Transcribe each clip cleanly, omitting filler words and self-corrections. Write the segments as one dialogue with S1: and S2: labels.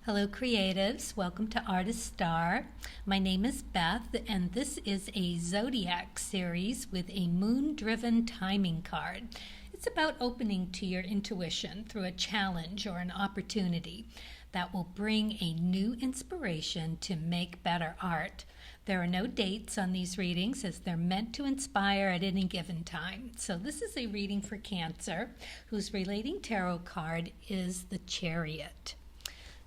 S1: Hello, creatives. Welcome to Artist Star. My name is Beth, and this is a Zodiac series with a moon-driven timing card. It's about opening to your intuition through a challenge or an opportunity that will bring a new inspiration to make better art. There are no dates on these readings as they're meant to inspire at any given time. So this is a reading for Cancer, whose relating tarot card is the Chariot.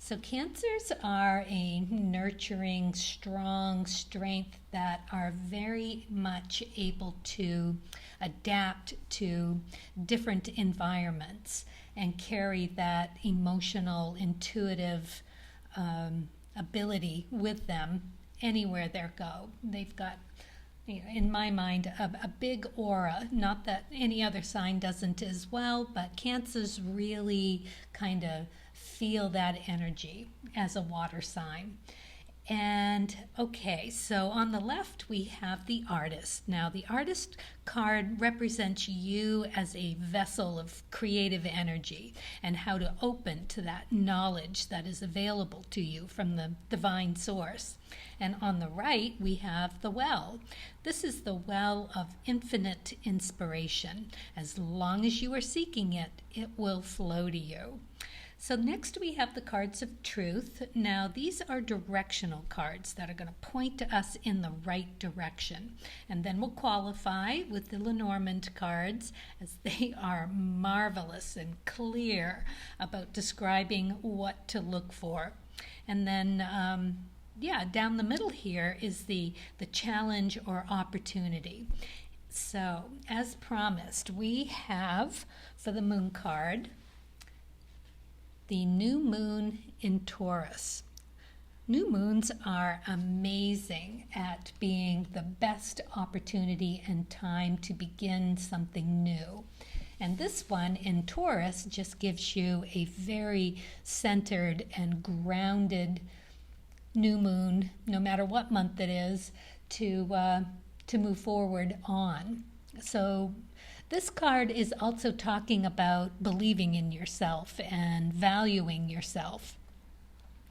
S1: So Cancers are a nurturing, strong strength that are very much able to adapt to different environments and carry that emotional, intuitive ability with them anywhere they go. They've got, in my mind, a big aura. Not that any other sign doesn't as well, but Cancers really kind of feel that energy as a water sign. And okay, so on the left we have the Artist. Now the Artist card represents you as a vessel of creative energy and how to open to that knowledge that is available to you from the divine source. And on the right we have the Well. This is the well of infinite inspiration. As long as you are seeking it, it will flow to you. So next we have the cards of Truth. Now these are directional cards that are going to point to us in the right direction. And then we'll qualify with the Lenormand cards, as they are marvelous and clear about describing what to look for. And then down the middle here is the challenge or opportunity. So as promised, we have for the Moon card the new moon in Taurus. New moons are amazing at being the best opportunity and time to begin something new. And this one in Taurus just gives you a very centered and grounded new moon, no matter what month it is, to move forward on. So this card is also talking about believing in yourself and valuing yourself,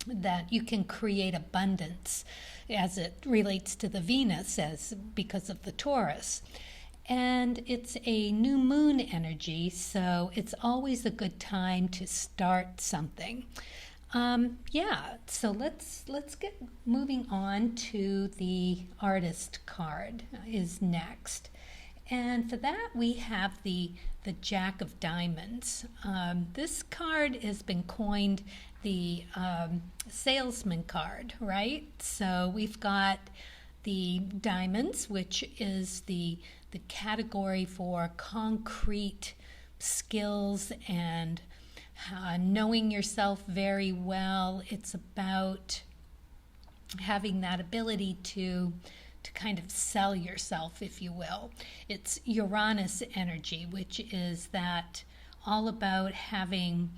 S1: that you can create abundance as it relates to the Venus because of the Taurus. And it's a new moon energy, so it's always a good time to start something. So let's get moving on to the Artist card is next. And for that, we have the Jack of Diamonds. This card has been coined the salesman card, right? So we've got the diamonds, which is the category for concrete skills and knowing yourself very well. It's about having that ability to kind of sell yourself, if you will. It's Uranus energy, which is that all about having,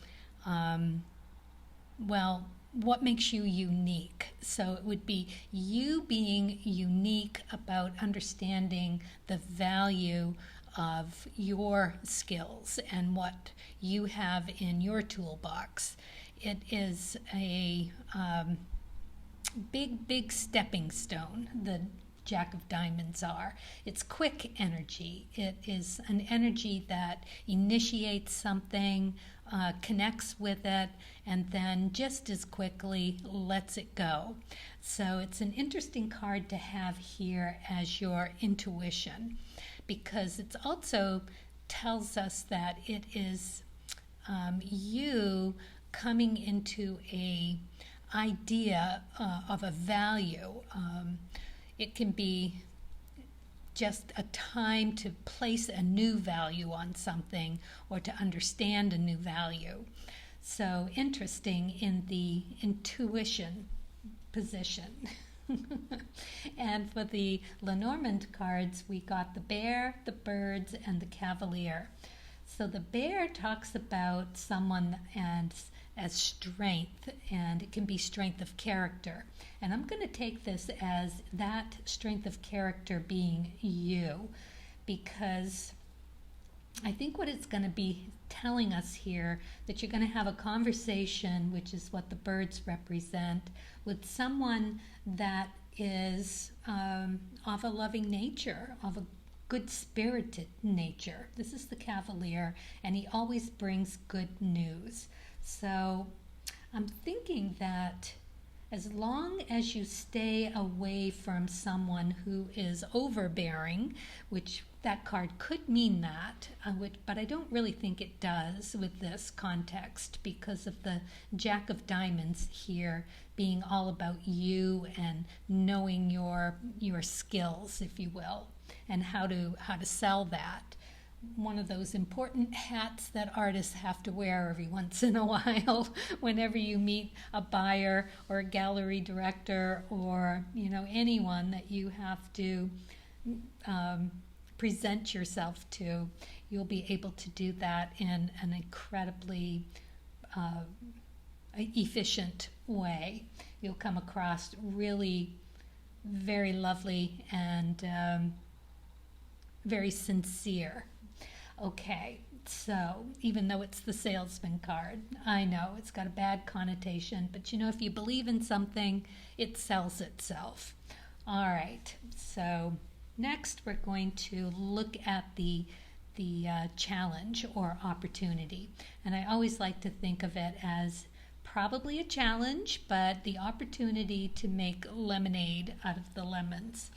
S1: what makes you unique. So it would be you being unique about understanding the value of your skills and what you have in your toolbox. It is a big stepping stone, the Jack of Diamonds are. It's quick energy. It is an energy that initiates something, connects with it, and then just as quickly lets it go. So it's an interesting card to have here as your intuition, because it also tells us that it is you coming into a idea of a value. It can be just a time to place a new value on something or to understand a new value. So interesting in the intuition position. And for the Lenormand cards, we got the Bear, the Birds, and the Cavalier. So the Bear talks about someone as strength, and it can be strength of character. And I'm going to take this as that strength of character being you, because I think what it's going to be telling us here that you're going to have a conversation, which is what the birds represent, with someone that is of a loving nature, of a good-spirited nature. This is the Cavalier, and he always brings good news. So I'm thinking that as long as you stay away from someone who is overbearing, which that card could mean that, but I don't really think it does with this context because of the Jack of Diamonds here being all about you and knowing your skills, if you will, and how to sell that. One of those important hats that artists have to wear every once in a while whenever you meet a buyer or a gallery director or anyone that you have to present yourself to. You'll be able to do that in an incredibly efficient way. You'll come across really very lovely and very sincere. Okay, so even though it's the salesman card, I know it's got a bad connotation, but if you believe in something, it sells itself. All right, so next we're going to look at the challenge or opportunity. And I always like to think of it as probably a challenge, but the opportunity to make lemonade out of the lemons,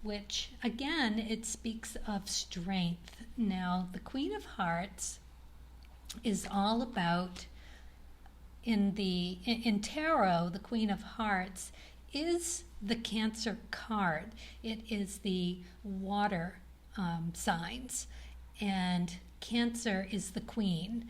S1: which again, it speaks of strength. Now, the Queen of Hearts is all about, in tarot, the Queen of Hearts is the Cancer card. It is the water signs, and Cancer is the Queen.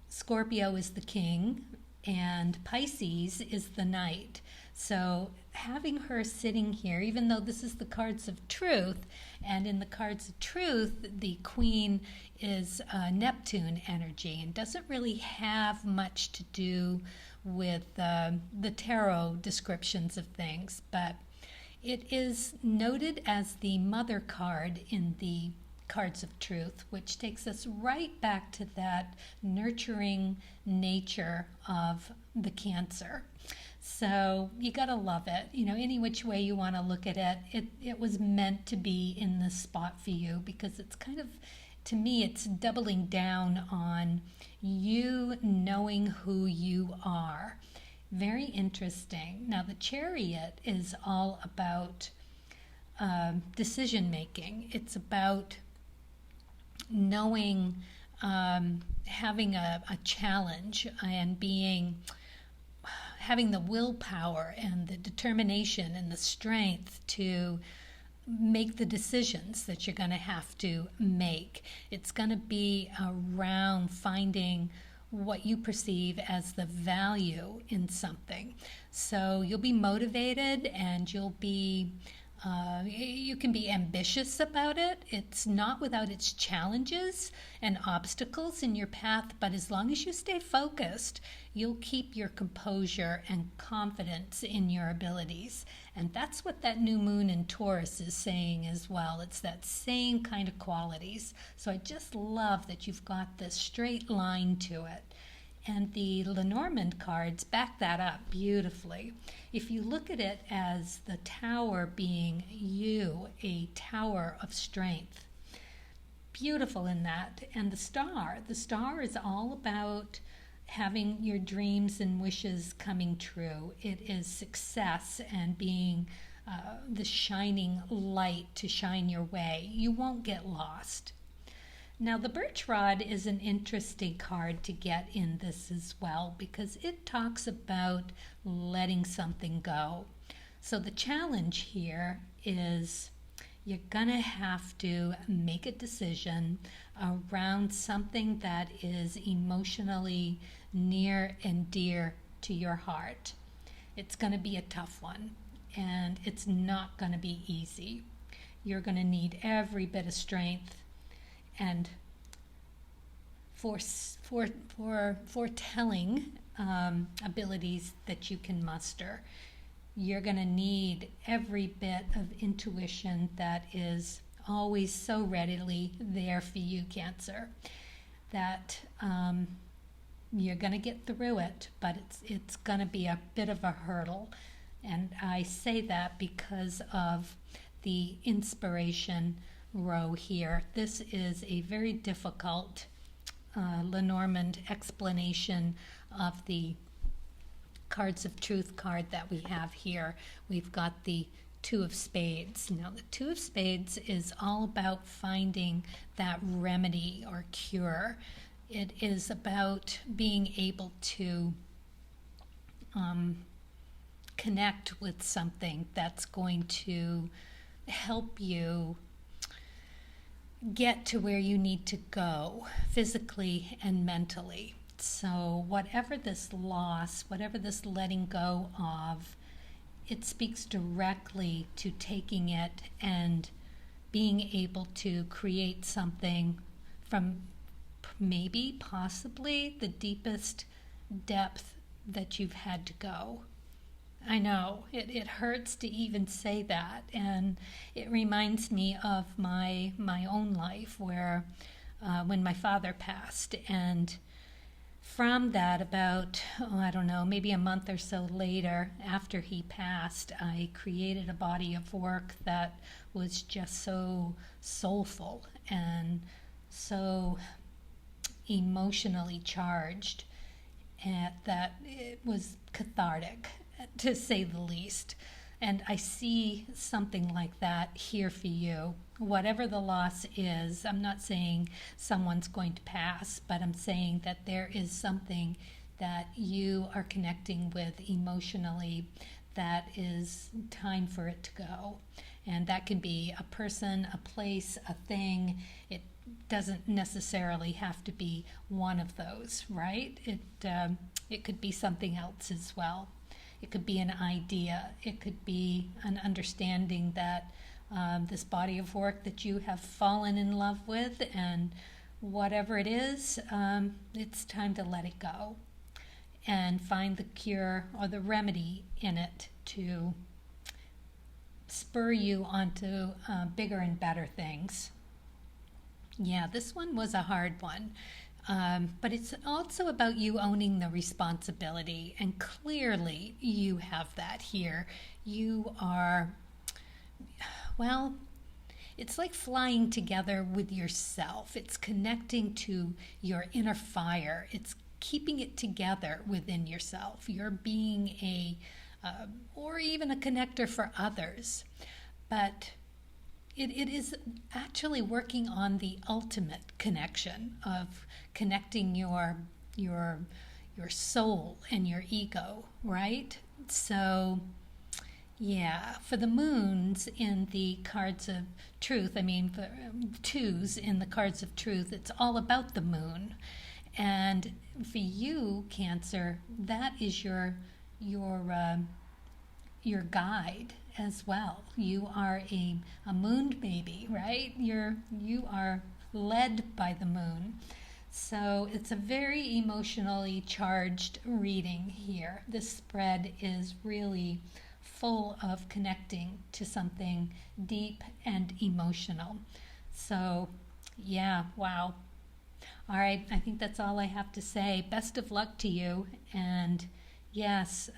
S1: Scorpio is the King, and Pisces is the Knight. So having her sitting here, even though this is the cards of truth, and in the cards of truth, the Queen is Neptune energy and doesn't really have much to do with the tarot descriptions of things, but it is noted as the mother card in the cards of truth, which takes us right back to that nurturing nature of the Cancer. So you gotta love it. Any which way you want to look at it, it was meant to be in this spot for you, because it's kind of, to me, it's doubling down on you knowing who you are. Very interesting. Now, the Chariot is all about decision making. It's about knowing, having a challenge and having the willpower and the determination and the strength to make the decisions that you're going to have to make. It's going to be around finding what you perceive as the value in something. So you'll be motivated, and you can be ambitious about it. It's not without its challenges and obstacles in your path, but as long as you stay focused, you'll keep your composure and confidence in your abilities. And that's what that new moon in Taurus is saying as well. It's that same kind of qualities. So I just love that you've got this straight line to it. And the Lenormand cards back that up beautifully. If you look at it as the tower being you, a tower of strength, beautiful in that. And the star is all about having your dreams and wishes coming true. It is success and being the shining light to shine your way. You won't get lost. Now, the birch rod is an interesting card to get in this as well, because it talks about letting something go. So the challenge here is you're going to have to make a decision around something that is emotionally near and dear to your heart. It's going to be a tough one, and it's not going to be easy. You're going to need every bit of strength and foretelling abilities that you can muster. You're going to need every bit of intuition that is always so readily there for you, Cancer. that you're going to get through it, but it's going to be a bit of a hurdle. And I say that because of the inspiration row here. This is a very difficult Lenormand explanation of the cards of truth card that we have here. We've got the Two of Spades. Now, the Two of Spades is all about finding that remedy or cure. It is about being able to connect with something that's going to help you get to where you need to go physically and mentally. So whatever this loss, whatever this letting go of, it speaks directly to taking it and being able to create something from maybe, possibly, the deepest depth that you've had to go. I know, it hurts to even say that, and it reminds me of my own life where when my father passed, and from that about, I don't know, maybe a month or so later after he passed, I created a body of work that was just so soulful and so emotionally charged, and that it was cathartic, to say the least. And I see something like that here for you. Whatever the loss is, I'm not saying someone's going to pass, but I'm saying that there is something that you are connecting with emotionally that is time for it to go. And that can be a person, a place, a thing. It doesn't necessarily have to be one of those, right? It could be something else as well. It could be an idea. It could be an understanding that this body of work that you have fallen in love with, and whatever it is, it's time to let it go and find the cure or the remedy in it to spur you onto bigger and better things. Yeah, this one was a hard one. But it's also about you owning the responsibility, and clearly you have that here. You are, well, it's like flying together with yourself. It's connecting to your inner fire. It's keeping it together within yourself. You're being or even a connector for others. But it is actually working on the ultimate connection of connecting your soul and your ego, right? So, yeah, for the moons in the cards of truth, for twos in the cards of truth, it's all about the moon. And for you, Cancer, that is your guide as well. You are a moon baby, right? You are led by the moon. So it's a very emotionally charged reading here. This spread is really full of connecting to something deep and emotional. So, yeah, wow. All right, I think that's all I have to say. Best of luck to you, and yes,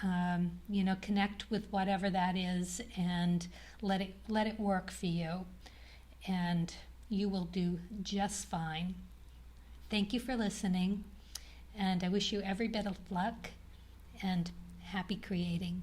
S1: connect with whatever that is and let it work for you, and you will do just fine. Thank you for listening, and I wish you every bit of luck and happy creating.